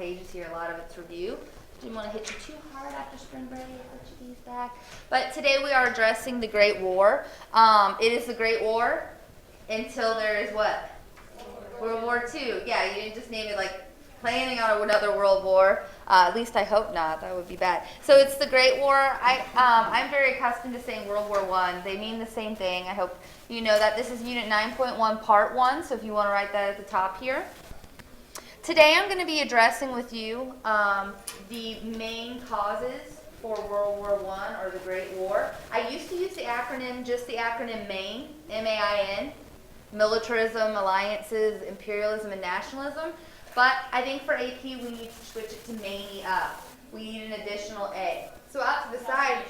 pages here. A lot of it's review. Didn't want to hit you too hard after spring break. Let you ease back. But today we are addressing the Great War. It is the Great War until there is what? World War II. Yeah, you didn't just name it like planning on another world war. At least I hope not. That would be bad. So it's the Great War. I'm very accustomed to saying World War I. They mean the same thing. I hope you know that. This is Unit 9.1, Part 1, so if you want to write that at the top here. Today I'm going to be addressing with you the main causes for World War I or the Great War. I used to use the acronym, just the acronym MAIN, M-A-I-N, militarism, alliances, imperialism, and nationalism. But I think for AP we need to switch it to mania. We need an additional A. So out to the side,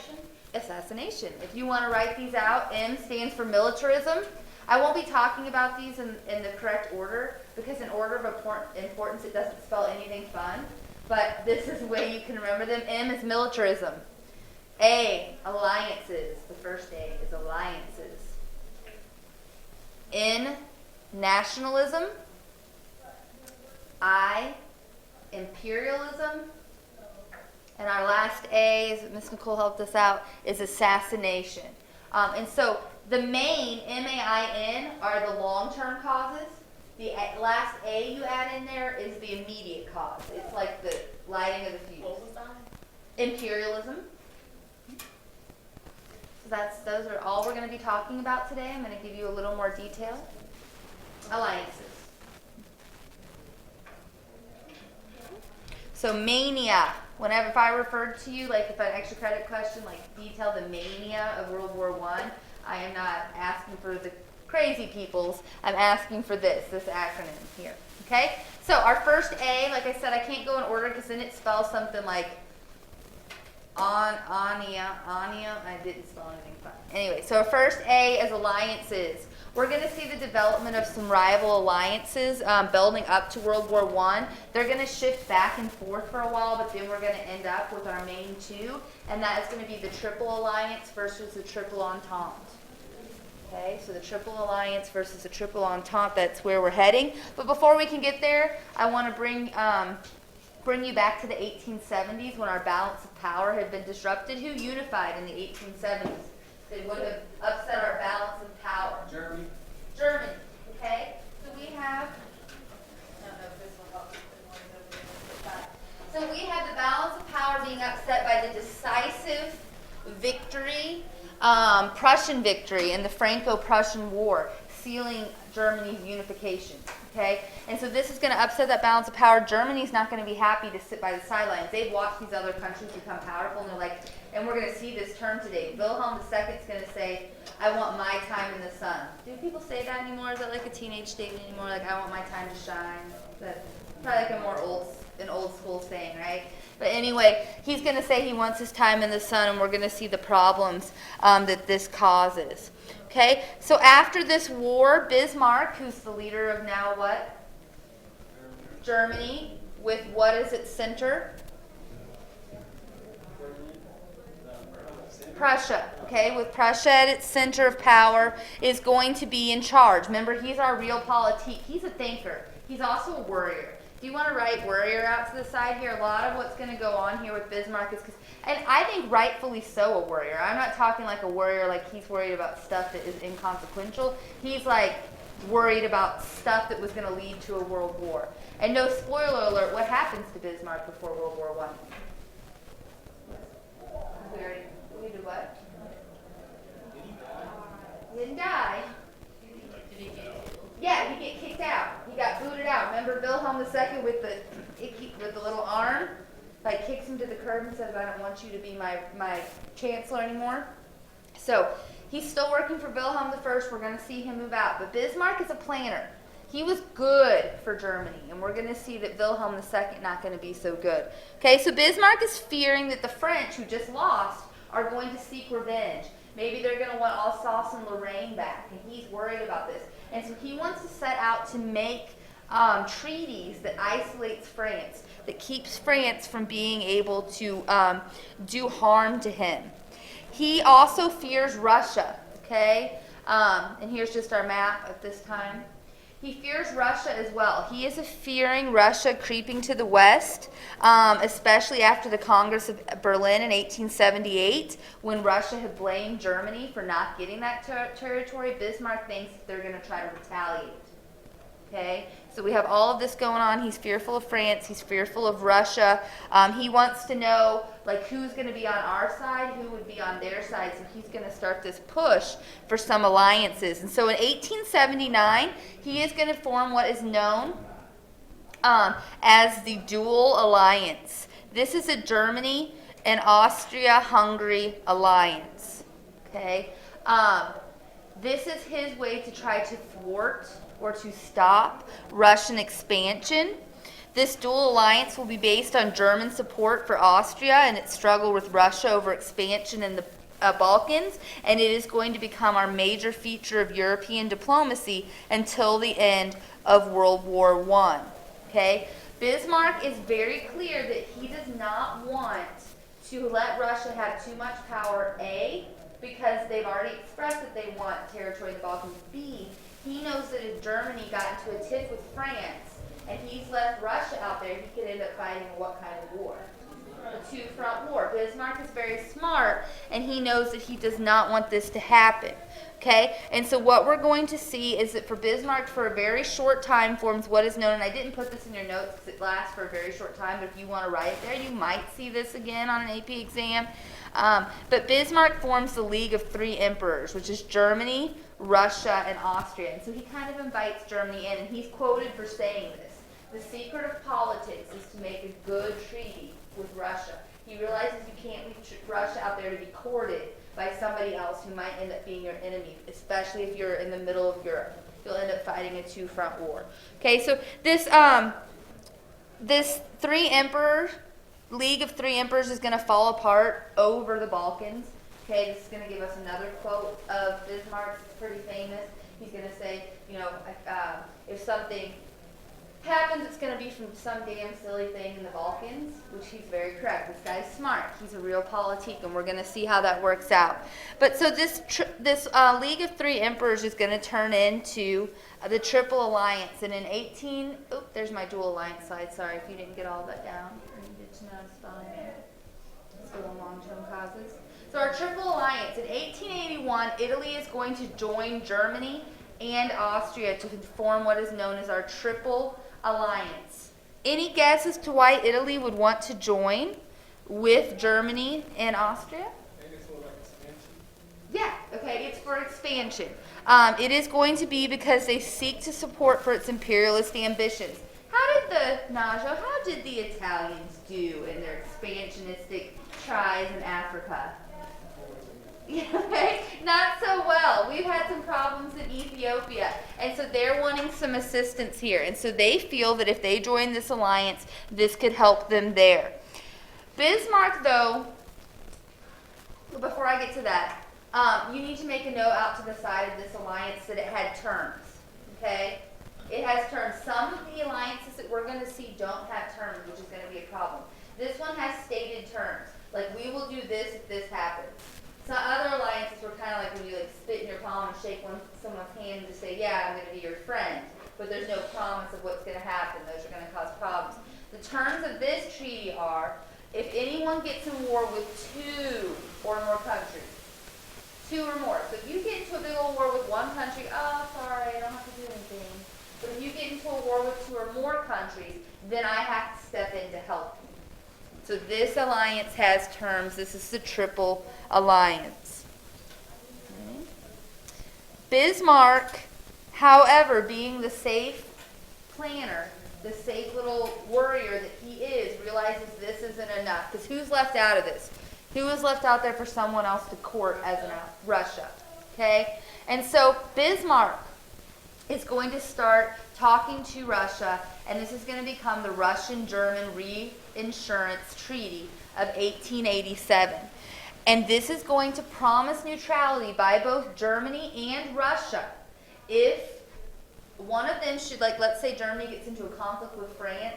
assassination. If you want to write these out, M stands for militarism. I won't be talking about these in the correct order because in order of importance it doesn't spell anything fun. But this is the way you can remember them. M is militarism. A, alliances. The first A is alliances. N, nationalism. I, imperialism. And our last A, as Ms. Nicole helped us out, is assassination. And so the main, M-A-I-N, are the long-term causes. The last A you add in there is the immediate cause. It's like the lighting of the fuse. Imperialism. So those are all we're going to be talking about today. I'm going to give you a little more detail. Alliances. So mania. Whenever if I referred to you, like if an extra credit question, like detail the mania of World War I am not asking for the crazy peoples. I'm asking for this acronym here. Okay? So our first A, like I said, I can't go in order because then it spells something like Ania. I didn't spell anything fun. Anyway, so our first A is alliances. We're going to see the development of some rival alliances building up to World War I. They're going to shift back and forth for a while, but then we're going to end up with our main two, and that is going to be the Triple Alliance versus the Triple Entente. Okay, so the Triple Alliance versus the Triple Entente, that's where we're heading. But before we can get there, I want to bring you back to the 1870s when our balance of power had been disrupted. Who unified in the 1870s? It would have upset our balance of power. Germany. Okay? So we have, I don't know if this will help with the noise over there. So we have the balance of power being upset by the decisive victory, Prussian victory in the Franco-Prussian War, sealing Germany's unification. Okay? And so this is going to upset that balance of power. Germany's not going to be happy to sit by the sidelines. They've watched these other countries become powerful, and they're like, and we're going to see this term today. Wilhelm II is going to say, I want my time in the sun. Do people say that anymore? Is that like a teenage statement anymore? Like, I want my time to shine? That's probably like an old school saying, right? But anyway, he's going to say he wants his time in the sun, and we're going to see the problems that this causes. Okay, so after this war, Bismarck, who's the leader of now what? Germany, with what as its center? Prussia, okay, with Prussia at its center of power, is going to be in charge. Remember, he's our realpolitik. He's a thinker. He's also a warrior. Do you want to write warrior out to the side here? A lot of what's going to go on here with Bismarck is because, and I think rightfully so, a warrior. I'm not talking like a warrior like he's worried about stuff that is inconsequential. He's like worried about stuff that was going to lead to a world war. And no spoiler alert, what happens to Bismarck before World War I? We did what? He didn't die. Yeah, he get kicked out. He got booted out. Remember Wilhelm II with the little arm? Like kicks him to the curb and says, I don't want you to be my chancellor anymore. So he's still working for Wilhelm I. We're going to see him move out. But Bismarck is a planner. He was good for Germany, and we're going to see that Wilhelm II not going to be so good. Okay, so Bismarck is fearing that the French, who just lost, are going to seek revenge. Maybe they're going to want Alsace and Lorraine back, and he's worried about this. And so he wants to set out to make treaties that isolates France, that keeps France from being able to do harm to him. He also fears Russia, okay? And here's just our map at this time. He fears Russia as well. He is fearing Russia creeping to the west, especially after the Congress of Berlin in 1878, when Russia had blamed Germany for not getting that territory. Bismarck thinks they're going to try to retaliate. Okay, so we have all of this going on. He's fearful of France. He's fearful of Russia. He wants to know, like, who's going to be on our side, who would be on their side. So he's going to start this push for some alliances. And so in 1879, he is going to form what is known as the Dual Alliance. This is a Germany and Austria-Hungary alliance. Okay, this is his way to try to thwart or to stop Russian expansion. This dual alliance will be based on German support for Austria and its struggle with Russia over expansion in the Balkans, and it is going to become our major feature of European diplomacy until the end of World War I. Okay? Bismarck is very clear that he does not want to let Russia have too much power, A, because they've already expressed that they want territory in the Balkans, B, he knows that if Germany got into a tiff with France and he's left Russia out there, he could end up fighting what kind of war? A two-front war. Bismarck is very smart, and he knows that he does not want this to happen. Okay? And so what we're going to see is that for Bismarck, for a very short time, forms what is known, and I didn't put this in your notes because it lasts for a very short time, but if you want to write it there, you might see this again on an AP exam. But Bismarck forms the League of Three Emperors, which is Germany, Russia, and Austria. And so he kind of invites Germany in, and he's quoted for saying this. The secret of politics is to make a good treaty with Russia. He realizes you can't leave Russia out there to be courted by somebody else who might end up being your enemy, especially if you're in the middle of Europe. You'll end up fighting a two-front war. Okay, so this three emperor League of Three Emperors is going to fall apart over the Balkans. Okay, this is going to give us another quote of Bismarck's. It's pretty famous. He's going to say, you know, if something happens, it's going to be from some damn silly thing in the Balkans, which he's very correct. This guy's smart. He's a real politique, and we're going to see how that works out. But so this League of Three Emperors is going to turn into the Triple Alliance. And in there's my Dual Alliance slide. Sorry if you didn't get all of that down. You needed to know it's fine. It's for the long-term causes. So our Triple Alliance, in 1881, Italy is going to join Germany and Austria to form what is known as our Triple Alliance. Any guess as to why Italy would want to join with Germany and Austria? Maybe it's for like expansion. Yeah, okay, it's for expansion. It is going to be because they seek to support for its imperialist ambitions. How did the Italians do in their expansionistic tries in Africa? Okay, not so well. We've had some problems in Ethiopia, and so they're wanting some assistance here. And so they feel that if they join this alliance, this could help them there. Bismarck, though, before I get to that, you need to make a note out to the side of this alliance that it had terms. Okay? It has terms. Some of the alliances that we're going to see don't have terms, which is going to be a problem. This one has stated terms. Like, we will do this if this happens. Some other alliances were kind of like when you like spit in your palm and shake someone's hand and just say, yeah, I'm going to be your friend. But there's no promise of what's going to happen. Those are going to cause problems. The terms of this treaty are, if anyone gets in war with two or more countries, two or more. So if you get into a big old war with one country, oh, sorry, I don't have to do anything. But if you get into a war with two or more countries, then I have to step in to help you. So this alliance has terms. This is the Triple Alliance. Okay. Bismarck, however, being the safe planner, the safe little warrior that he is, realizes this isn't enough. Because who's left out of this? Who is left out there for someone else to court as in Russia? Okay? And so Bismarck is going to start talking to Russia, and this is going to become the Russian-German Reinsurance Treaty of 1887. And this is going to promise neutrality by both Germany and Russia if one of them should, like, let's say Germany gets into a conflict with France,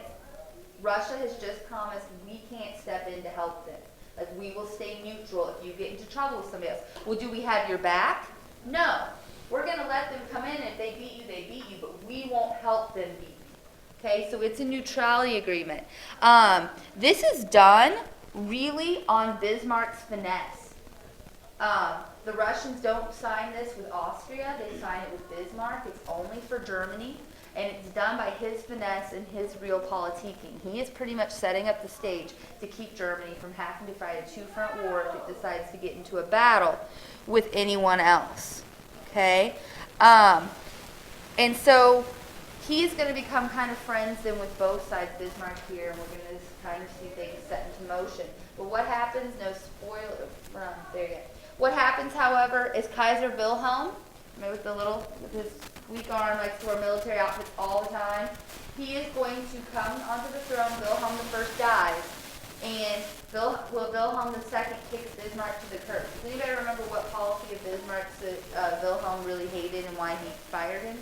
Russia has just promised we can't step in to help them. Like, we will stay neutral if you get into trouble with somebody else. Well, do we have your back? No. We're going to let them come in, and if they beat you, they beat you, but we won't help them beat you. Okay, so it's a neutrality agreement. This is done really on Bismarck's finesse. The Russians don't sign this with Austria, they sign it with Bismarck. It's only for Germany, and it's done by his finesse and his real politicking. He is pretty much setting up the stage to keep Germany from having to fight a two-front war if it decides to get into a battle with anyone else. Okay? And so he's going to become kind of friends then with both sides, Bismarck here, and we're going to kind of see things set into motion. But what happens, no spoiler, there you go. What happens, however, is Kaiser Wilhelm, with his weak arm, likes to wear military outfits all the time. He is going to come onto the throne. Wilhelm I dies, and Wilhelm II kicks Bismarck to the curb. Does anybody remember what policy of Bismarck's that Wilhelm really hated and why he fired him?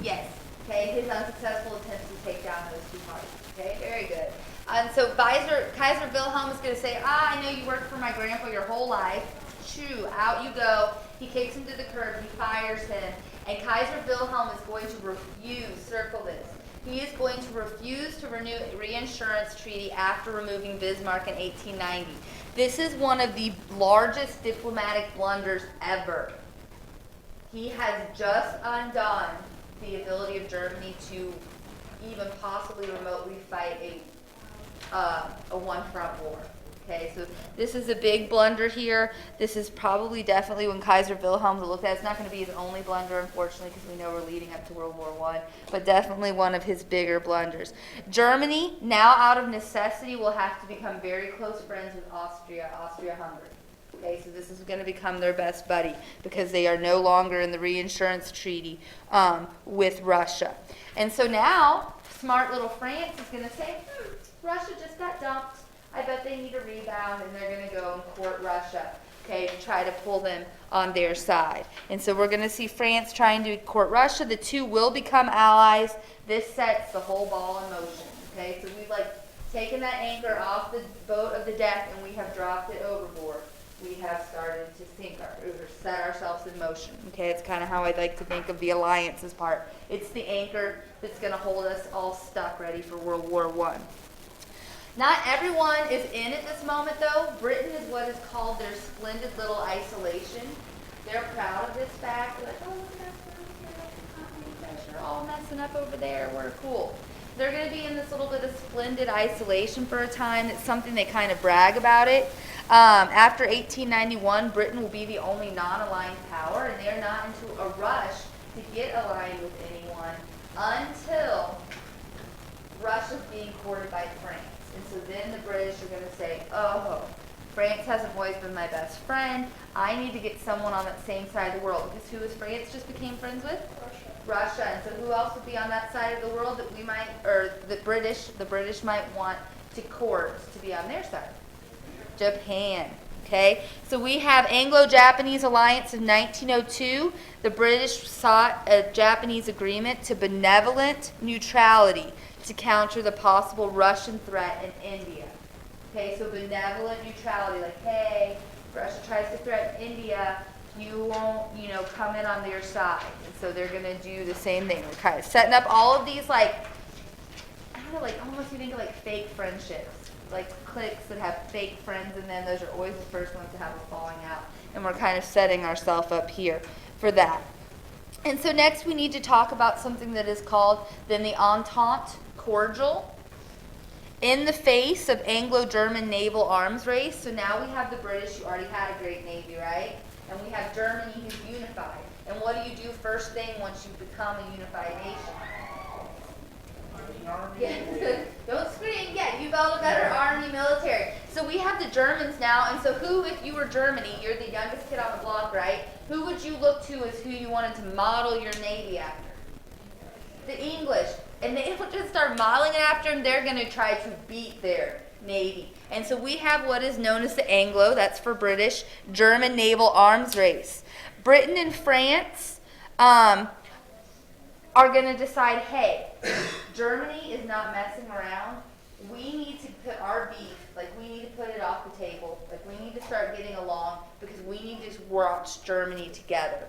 Yes. Okay, his unsuccessful attempts to take down those two parties. Okay, very good. And so Kaiser Wilhelm is going to say, I know you worked for my grandpa your whole life. Shoo, out you go. He kicks him to the curb. He fires him. And Kaiser Wilhelm is going to refuse, circle this, he is going to refuse to renew a reinsurance treaty after removing Bismarck in 1890. This is one of the largest diplomatic blunders ever. He has just undone the ability of Germany to even possibly remotely fight a one-front war. Okay, so this is a big blunder here. This is probably definitely when Kaiser Wilhelm looked at. It's not going to be his only blunder, unfortunately, because we know we're leading up to World War I, but definitely one of his bigger blunders. Germany, now out of necessity, will have to become very close friends with Austria-Hungary. Okay, so this is going to become their best buddy because they are no longer in the reinsurance treaty with Russia. And so now, smart little France is going to say, Russia just got dumped. I bet they need a rebound, and they're going to go and court Russia, okay, to try to pull them on their side. And so we're going to see France trying to court Russia. The two will become allies. This sets the whole ball in motion, okay? So we've, taken that anchor off the boat of the deck, and we have dropped it overboard. We have started to sink or set ourselves in motion. Okay, it's kind of how I'd like to think of the alliances part. It's the anchor that's going to hold us all stuck ready for World War I. Not everyone is in at this moment, though. Britain is what is called their splendid little isolation. They're proud of this fact. They're like, oh, look at us, we're all messing up over there. We're cool. They're going to be in this little bit of splendid isolation for a time. It's something they kind of brag about it. After 1891, Britain will be the only non-aligned power, and they're not into a rush to get aligned with anyone until Russia's being courted by France. And so then the British are going to say, oh, France hasn't always been my best friend. I need to get someone on that same side of the world. Because who is France just became friends with? Russia. And so who else would be on that side of the world that we might, or the British might want to court to be on their side? Japan. Okay, so we have Anglo-Japanese alliance in 1902. The British sought a Japanese agreement to benevolent neutrality to counter the possible Russian threat in India. Okay, so benevolent neutrality, like, hey, Russia tries to threaten India, you won't, come in on their side. And so they're going to do the same thing. We're kind of setting up all of these, almost you think of fake friendships, like cliques that have fake friends in them. Those are always the first ones to have a falling out. And we're kind of setting ourselves up here for that. And so next we need to talk about something that is called then the Entente Cordial. In the face of Anglo-German naval arms race, so now we have the British, who already had a great navy, right? And we have Germany, who's unified. And what do you do first thing once you become a unified nation? Yeah. Don't scream. Yeah, you build a better army, military. So we have the Germans now, and so who, if you were Germany, you're the youngest kid on the block, right? Who would you look to as who you wanted to model your navy after? The English. And they would just start modeling it after them. They're going to try to beat their navy. And so we have what is known as the Anglo, that's for British, German naval arms race. Britain and France are are going to decide, hey, Germany is not messing around. We need to put our beef, like we need to put it off the table. Like we need to start getting along because we need to watch Germany together.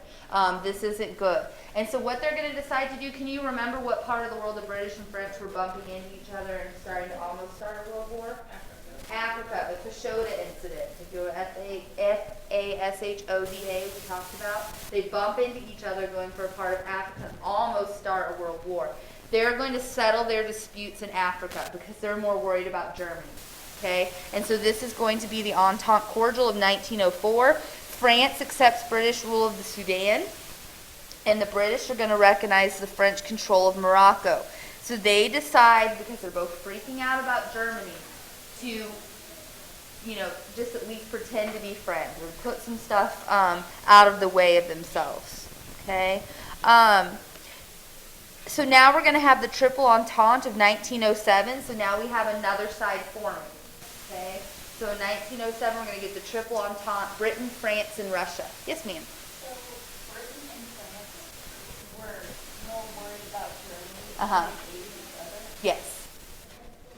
This isn't good. And so what they're going to decide to do, can you remember what part of the world the British and French were bumping into each other and starting to almost start a world war? Africa, the Fashoda incident. If you go Fashoda, we talked about, they bump into each other going for a part of Africa and almost start a world war. They're going to settle their disputes in Africa because they're more worried about Germany. Okay? And so this is going to be the Entente Cordial of 1904. France accepts British rule of the Sudan, and the British are going to recognize the French control of Morocco. So they decide, because they're both freaking out about Germany, to, just at least pretend to be friends or put some stuff out of the way of themselves. Okay? So now we're going to have the Triple Entente of 1907. So now we have another side forming. Okay? So in 1907, we're going to get the Triple Entente, Britain, France, and Russia. Yes, ma'am? So Britain and France were more worried about Germany Uh-huh. than they hated each other? Yes.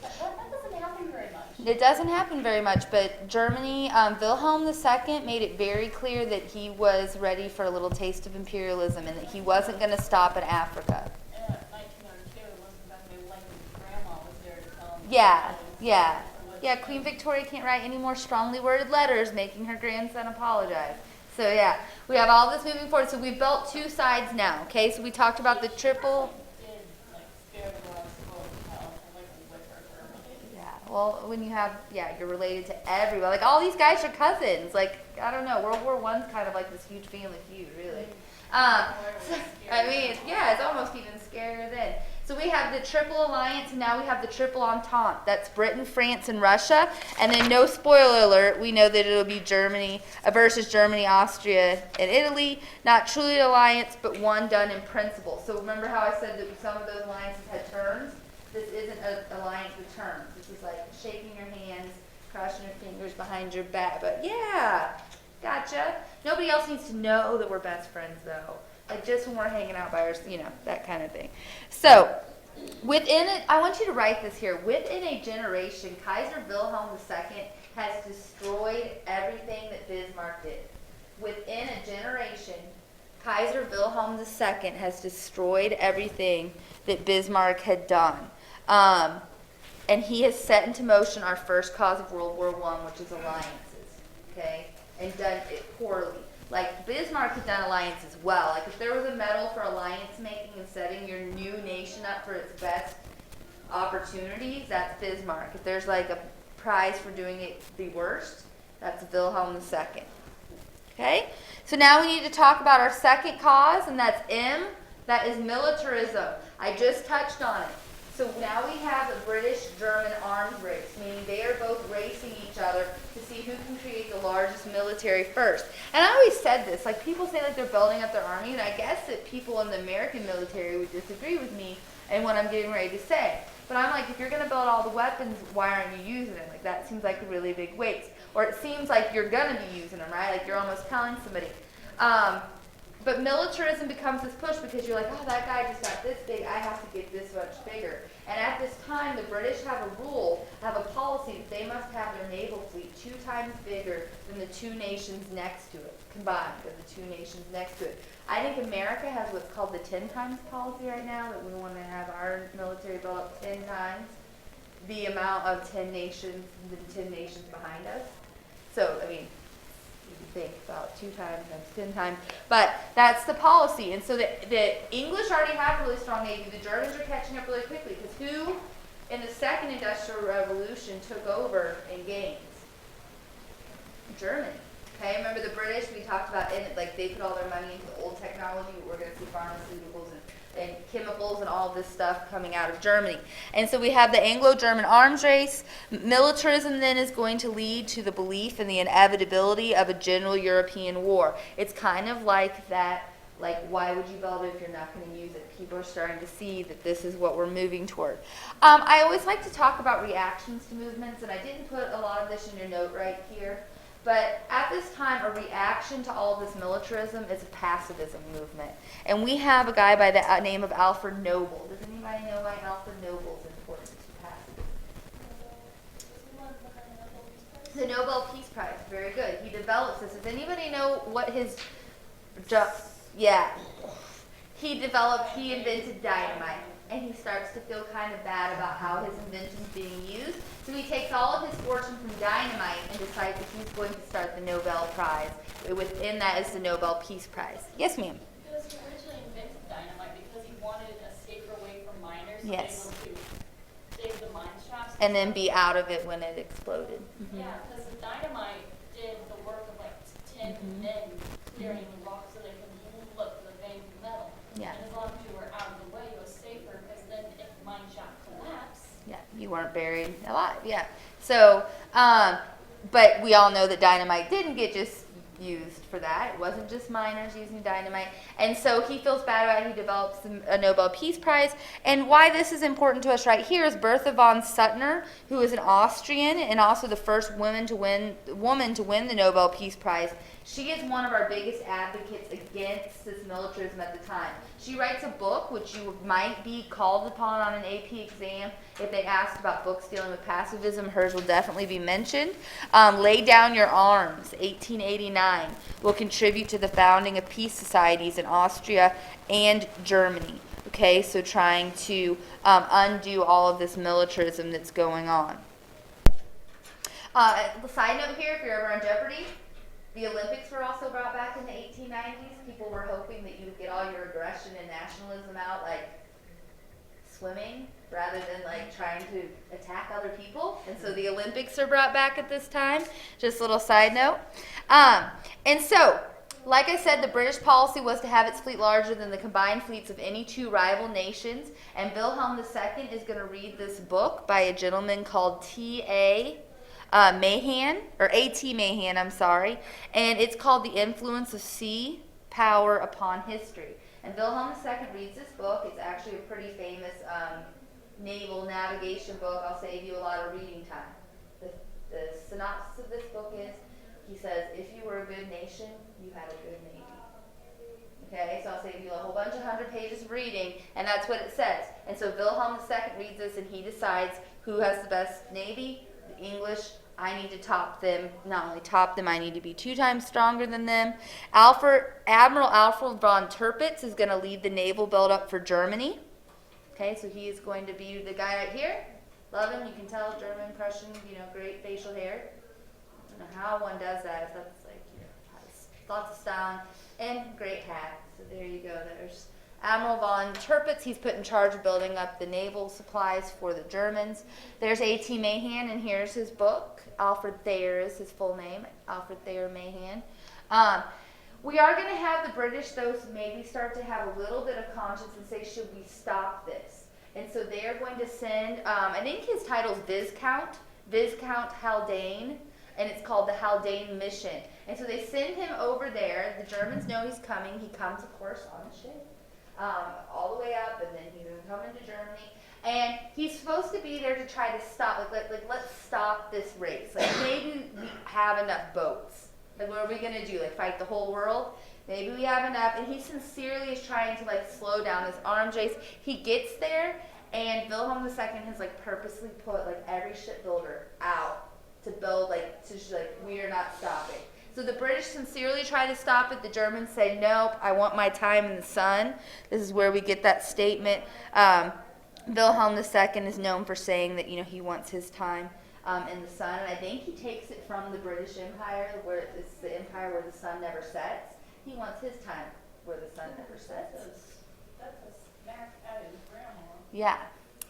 That doesn't happen very much. It doesn't happen very much, but Germany, Wilhelm II made it very clear that he was ready for a little taste of imperialism and that he wasn't going to stop in Africa. 1902, it wasn't that they like his grandma was there to tell him. Yeah, Queen Victoria can't write any more strongly worded letters making her grandson apologize. So yeah, we have all this moving forward. So we've built two sides now, okay? So we talked about the triple. Did scare the rest of hell with her Germany. Yeah, well, when you have, you're related to everyone. Like all these guys are cousins. Like, I don't know, World War I's kind of like this huge family feud, really. It's almost even scarier then. So we have the Triple Alliance, and now we have the Triple Entente. That's Britain, France, and Russia. And then, no spoiler alert, we know that it'll be Germany versus Germany, Austria, and Italy. Not truly an alliance, but one done in principle. So remember how I said that some of those alliances had terms? This isn't an alliance with terms. This is like shaking your hands, crossing your fingers behind your back. But yeah, gotcha. Nobody else needs to know that we're best friends, though. Like just when we're hanging out by ourselves, that kind of thing. So, within it, I want you to write this here. Within a generation, Kaiser Wilhelm II has destroyed everything that Bismarck did. Within a generation, Kaiser Wilhelm II has destroyed everything that Bismarck had done. And he has set into motion our first cause of World War I, which is alliances. Okay? And done it poorly. Like, Bismarck had done alliances well. Like, if there was a medal for alliance making and setting your new nation up for its best opportunities, that's Bismarck. If there's, like, a prize for doing it the worst, that's Wilhelm II. Okay? So now we need to talk about our second cause, and that's M. That is militarism. I just touched on it. So now we have a British-German arms race, meaning they are both racing each other to see who can create the largest military first. And I always said this, like people say like they're building up their army, and I guess that people in the American military would disagree with me and what I'm getting ready to say. But I'm like, if you're going to build all the weapons, why aren't you using them? Like that seems like a really big waste. Or it seems like you're going to be using them, right? Like you're almost telling somebody. But militarism becomes this push because you're like, oh, that guy just got this big, I have to get this much bigger. And at this time, the British have a rule, have a policy that they must have their naval fleet 2 times bigger than the 2 nations next to it, combined, than the 2 nations next to it. I think America has what's called the 10 times policy right now, that we want to have our military built up 10 times the amount of 10 nations, the 10 nations behind us. So, I mean, think about 2 times 10 times, but that's the policy. And so the English already have a really strong navy. The Germans are catching up really quickly because who in the Second Industrial Revolution took over in gains? Germany. Okay, remember the British? We talked about it. Like they put all their money into the old technology, but we're going to see pharmaceuticals and chemicals and all this stuff coming out of Germany. And so we have the Anglo-German arms race. Militarism then is going to lead to the belief in the inevitability of a general European war. It's kind of like that, like why would you build it if you're not going to use it? People are starting to see that this is what we're moving toward. I always like to talk about reactions to movements, and I didn't put a lot of this in your note right here. But at this time, a reaction to all this militarism is a pacifism movement. And we have a guy by the name of Alfred Noble. Does anybody know why Alfred Noble is important to pacifism? The Nobel Peace Prize, very good. He develops this. Does anybody know what his, yeah. He invented dynamite. And he starts to feel kind of bad about how his invention's being used. So he takes all of his fortune from dynamite and decides that he's going to start the Nobel Prize. Within that is the Nobel Peace Prize. Yes, ma'am? Because he originally invented dynamite because he wanted a safer way for miners Yes. to be able to save the mine shafts. And then be out of it when it exploded. Yeah, because the dynamite did the work of like 10 men clearing the rock so they could look for the veins of metal. Yeah. And as long as you were out of the way, it was safer because then if the mine shaft collapsed, Yeah, you weren't buried alive. Yeah. So, but we all know that dynamite didn't get just used for that. It wasn't just miners using dynamite. And so he feels bad about it. He develops a Nobel Peace Prize. And why this is important to us right here is Bertha von Suttner, who is an Austrian and also the first woman to win the Nobel Peace Prize. She is one of our biggest advocates against this militarism at the time. She writes a book, which you might be called upon on an AP exam. If they asked about books dealing with pacifism, hers will definitely be mentioned. Lay Down Your Arms, 1889, will contribute to the founding of peace societies in Austria and Germany. Okay, so trying to undo all of this militarism that's going on. Side note here, if you're ever on Jeopardy! The Olympics were also brought back in the 1890s. People were hoping that you would get all your aggression and nationalism out, like swimming, rather than like trying to attack other people. And so the Olympics are brought back at this time. Just a little side note. And so, like I said, the British policy was to have its fleet larger than the combined fleets of any two rival nations. And Wilhelm II is going to read this book by a gentleman called A.T. Mahan, I'm sorry, and it's called The Influence of Sea Power Upon History. And Wilhelm II reads this book. It's actually a pretty famous naval navigation book. I'll save you a lot of reading time. The synopsis of this book is, he says, if you were a good nation, you had a good navy. Okay, so I'll save you a whole bunch of 100 pages of reading, and that's what it says. And so Wilhelm II reads this, and he decides who has the best navy. The English. I need to top them. Not only top them, I need to be 2 times stronger than them. Admiral Alfred von Tirpitz is going to lead the naval buildup for Germany. Okay, so he is going to be the guy right here. Love him. You can tell German, Prussian, great facial hair. I don't know how one does that. If that's like, has lots of style and great hat. So there you go. There's Admiral von Tirpitz. He's put in charge of building up the naval supplies for the Germans. There's A.T. Mahan, and here's his book. Alfred Thayer is his full name, Alfred Thayer Mahan. We are going to have the British, though, maybe start to have a little bit of conscience and say, should we stop this? And so they are going to send, I think his title's Viscount Haldane, and it's called the Haldane Mission. And so they send him over there. The Germans know he's coming. He comes, of course, on the ship. All the way up, and then he's going to come into Germany. And he's supposed to be there to try to stop, let's stop this race. Like, maybe we have enough boats. Like, what are we going to do? Like, fight the whole world? Maybe we have enough. And he sincerely is trying to, slow down this arms race. He gets there, and Wilhelm II has, purposely put, every shipbuilder out to build, we are not stopping. So the British sincerely try to stop it. The Germans say, nope, I want my time in the sun. This is where we get that statement. Wilhelm II is known for saying that, he wants his time in the sun. And I think he takes it from the British Empire, where it's the empire where the sun never sets. He wants his time where the sun never sets. that's a smack at his grandma. Yeah.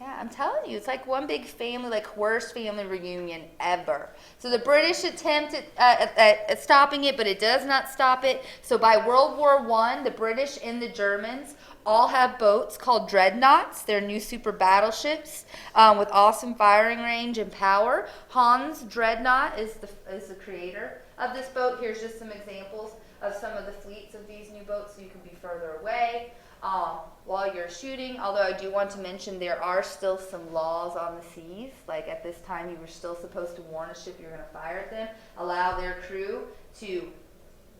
Yeah, I'm telling you, it's like one big family, worst family reunion ever. So the British attempt at stopping it, but it does not stop it. So by World War I, the British and the Germans all have boats called dreadnoughts. They're new super battleships with awesome firing range and power. Hans Dreadnought is the creator of this boat. Here's just some examples of some of the fleets of these new boats so you can be further away. while you're shooting. Although I do want to mention there are still some laws on the seas. Like at this time, you were still supposed to warn a ship you're going to fire at them, allow their crew to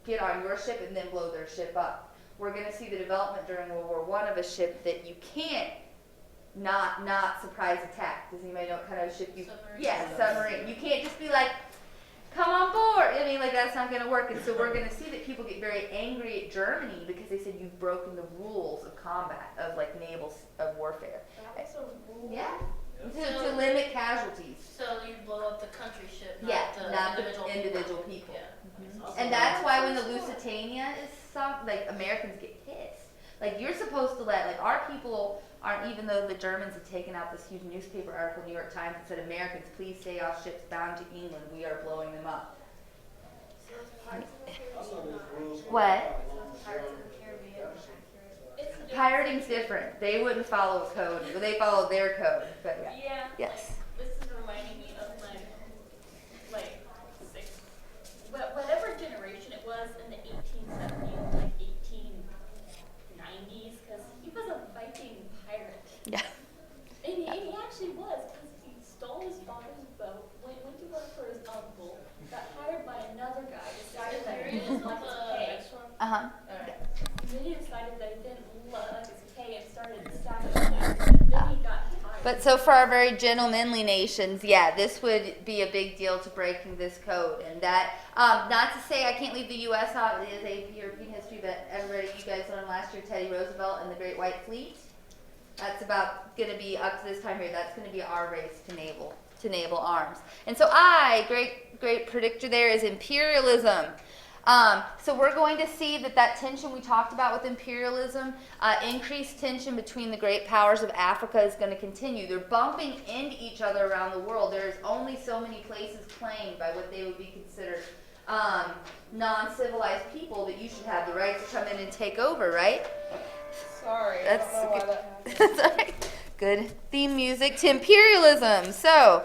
get on your ship and then blow their ship up. We're going to see the development during World War I of a ship that you can't not surprise attack. Does anybody know what kind of ship you? Submarine. Yeah, submarine. You can't just be like, come on board. I mean, like that's not going to work. And so we're going to see that people get very angry at Germany because they said you've broken the rules of combat, of like naval of warfare. That was a rule. Yeah. To limit casualties. So you blow up the country ship, not Yeah, the not individual the individual people. Yeah. Mhm. And that's why when the Lusitania is sunk, like Americans get pissed. Like you're supposed to let, like our people aren't, even though the Germans have taken out this huge newspaper article, New York Times, that said Americans, please stay off ships bound to England. We are blowing them up. What? It's a Pirating's different. They wouldn't follow a code. They follow their code. But yeah. Yeah. Yes. This is reminding me of my, whatever generation it was in the 1870s, like 1890s, because he was a Viking pirate. Yeah. And he actually was, because he stole his father's boat, went to work for his uncle, got hired by another guy, decided that he didn't like his pay. Uh-huh. And then he decided that he didn't like his pay and started stacking taxes. And then he got hired. But so for our very gentlemanly nations, yeah, this would be a big deal to breaking this code. And that, not to say I can't leave the U.S. out, it is a European history, but everybody, you guys learned last year, Teddy Roosevelt and the Great White Fleet. That's about going to be, up to this time here, that's going to be our race to naval arms. And so great predictor there is imperialism. So we're going to see that tension we talked about with imperialism, increased tension between the great powers of Africa is going to continue. They're bumping into each other around the world. There's only so many places claimed by what they would be considered non-civilized people that you should have the right to come in and take over, right? Sorry, That's I don't know why good. that happened. That's all right. Good theme music to imperialism. So,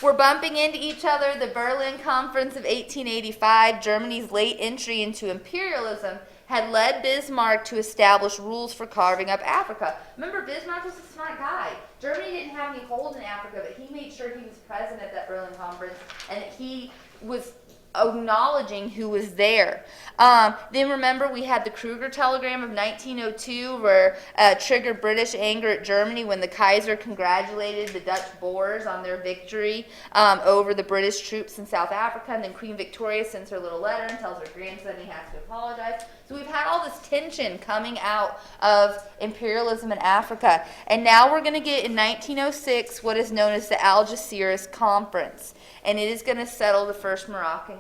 we're bumping into each other. The Berlin Conference of 1885, Germany's late entry into imperialism, had led Bismarck to establish rules for carving up Africa. Remember, Bismarck was a smart guy. Germany didn't have any hold in Africa, but he made sure he was present at that Berlin Conference and that he was acknowledging who was there. Then remember we had the Kruger Telegram of 1902 where triggered British anger at Germany when the Kaiser congratulated the Dutch Boers on their victory over the British troops in South Africa, and then Queen Victoria sends her little letter and tells her grandson he has to apologize. So we've had all this tension coming out of imperialism in Africa. And now we're going to get in 1906 what is known as the Algeciras Conference. And it is going to settle the first Moroccan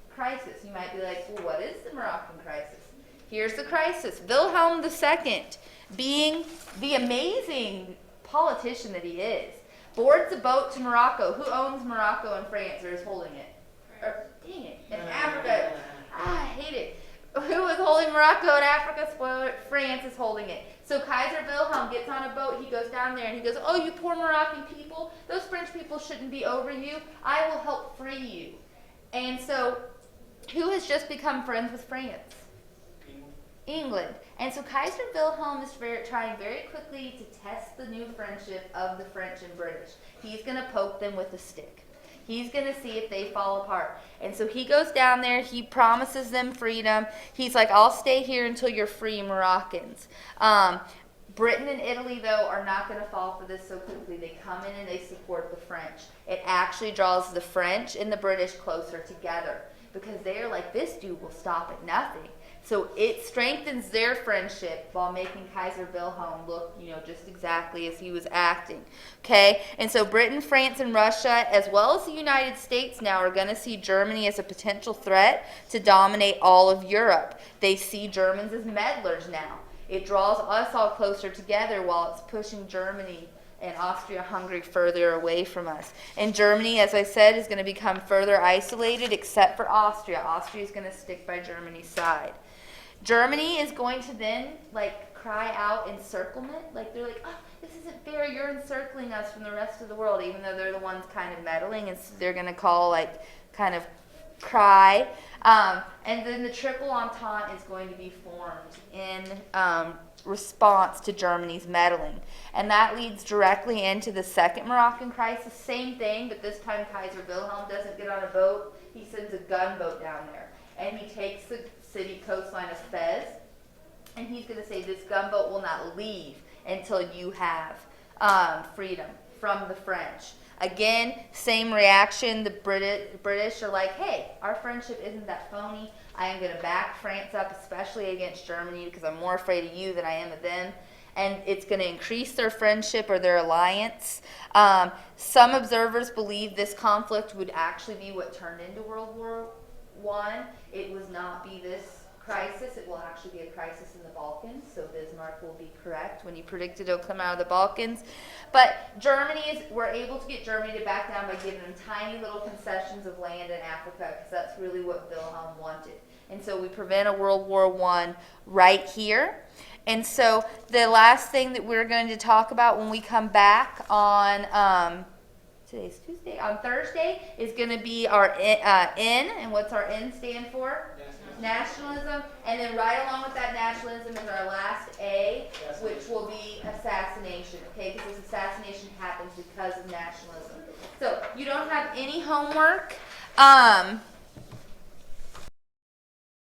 crisis. You might be like, well, what is the Moroccan crisis? Here's the crisis. Wilhelm II, being the amazing politician that he is, boards a boat to Morocco. Who owns Morocco and France or is holding it? Or, dang it, in Africa. I hate it. Who is holding Morocco and Africa? Spoiler alert, France is holding it. So Kaiser Wilhelm gets on a boat, he goes down there and he goes, oh, you poor Moroccan people, those French people shouldn't be over you. I will help free you. And so who has just become friends with France? England. And so Kaiser Wilhelm is trying very quickly to test the new friendship of the French and British. He's going to poke them with a stick. He's going to see if they fall apart. And so he goes down there. He promises them freedom. He's like, I'll stay here until you're free, Moroccans. Britain and Italy, though, are not going to fall for this so quickly. They come in and they support the French. It actually draws the French and the British closer together because they're like, this dude will stop at nothing. So it strengthens their friendship while making Kaiser Wilhelm look, just exactly as he was acting. Okay? And so Britain, France, and Russia, as well as the United States now, are going to see Germany as a potential threat to dominate all of Europe. They see Germans as meddlers now. It draws us all closer together while it's pushing Germany and Austria-Hungary further away from us. And Germany, as I said, is going to become further isolated except for Austria. Austria is going to stick by Germany's side. Germany is going to then cry out encirclement. They're like, oh, this isn't fair. You're encircling us from the rest of the world, even though they're the ones kind of meddling. And so they're going to call kind of cry. And then the Triple Entente is going to be formed in response to Germany's meddling. And that leads directly into the Second Moroccan crisis. Same thing, but this time Kaiser Wilhelm doesn't get on a boat. He sends a gunboat down there. And he takes the city coastline of Fez. And he's going to say this gunboat will not leave until you have freedom from the French. Again, same reaction. The British are like, hey, our friendship isn't that phony. I am going to back France up, especially against Germany, because I'm more afraid of you than I am of them. And it's going to increase their friendship or their alliance. Some observers believe this conflict would actually be what turned into World War I. It would not be this crisis. It will actually be a crisis in the Balkans. So Bismarck will be correct when he predicted it'll come out of the Balkans. But we're able to get Germany to back down by giving them tiny little concessions of land in Africa, because that's really what Wilhelm wanted. And so we prevent a World War I right here. And so the last thing that we're going to talk about when we come back on today's Tuesday, on Thursday, is going to be our N. And what's our N stand for? Nationalism. And then right along with that nationalism is our last A, which will be assassination. Okay, because this assassination happens because of nationalism. So you don't have any homework.